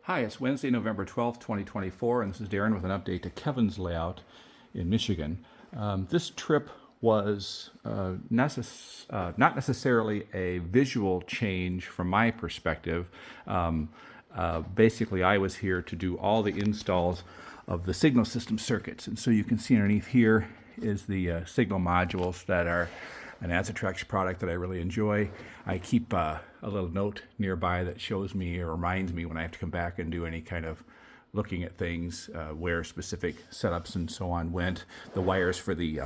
Hi, it's Wednesday, November 12th, 2024, and this is Darren with an update to Kevin's layout in Michigan. This trip was not necessarily a visual change from my perspective. Basically, I was here to do all the installs of the signal system circuits, and so you can see underneath here is the signal modules that are an Azatrax product that I really enjoy. I keep a little note nearby that shows me or reminds me when I have to come back and do any kind of looking at things, where specific setups and so on went, the wires for the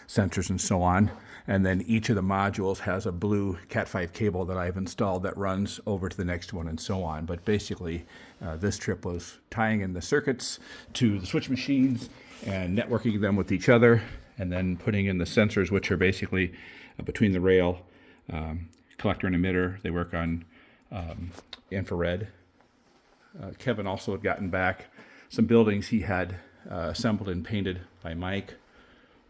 sensors and so on. And then each of the modules has a blue Cat5 cable that I've installed that runs over to the next one and so on. But basically, this trip was tying in the circuits to the switch machines and networking them with each other, and then putting in the sensors, which are basically between the rail, collector and emitter. They work on infrared. Kevin also had gotten back some buildings he had assembled and painted by Mike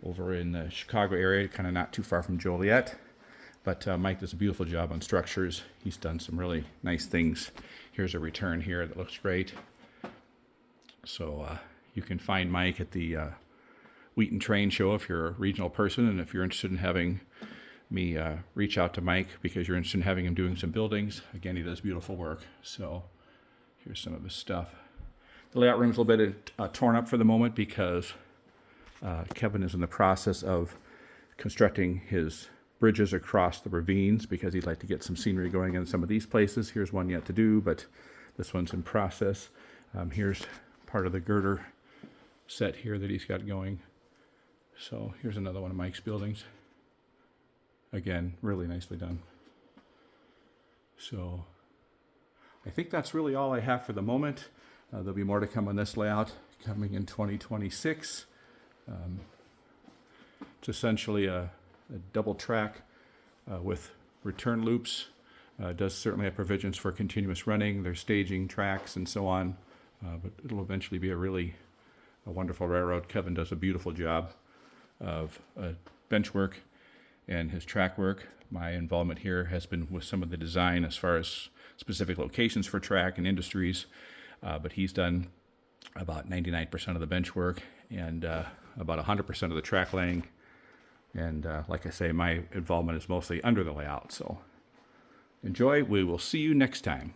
over in the Chicago area, kind of not too far from Joliet. But Mike does a beautiful job on structures. He's done some really nice things. Here's a return here that looks great. So you can find Mike at the Wheaton Train Show if you're a regional person, and if you're interested in having me reach out to Mike because you're interested in having him doing some buildings. Again, he does beautiful work. So here's some of his stuff. The layout room is a little bit torn up for the moment because Kevin is in the process of constructing his bridges across the ravines because he'd like to get some scenery going in some of these places. Here's one yet to do, but this one's in process. Here's part of the girder set here that he's got going. So here's another one of Mike's buildings. Again, really nicely done. So I think that's really all I have for the moment. There'll be more to come on this layout coming in 2026. It's essentially a double track with return loops. Does certainly have provisions for continuous running. There's staging tracks and so on, but it'll eventually be a wonderful railroad. Kevin does a beautiful job of bench work and his track work. My involvement here has been with some of the design as far as specific locations for track and industries, but he's done about 99% of the bench work and about 100% of the track laying. And like I say, my involvement is mostly under the layout. So enjoy. We will see you next time.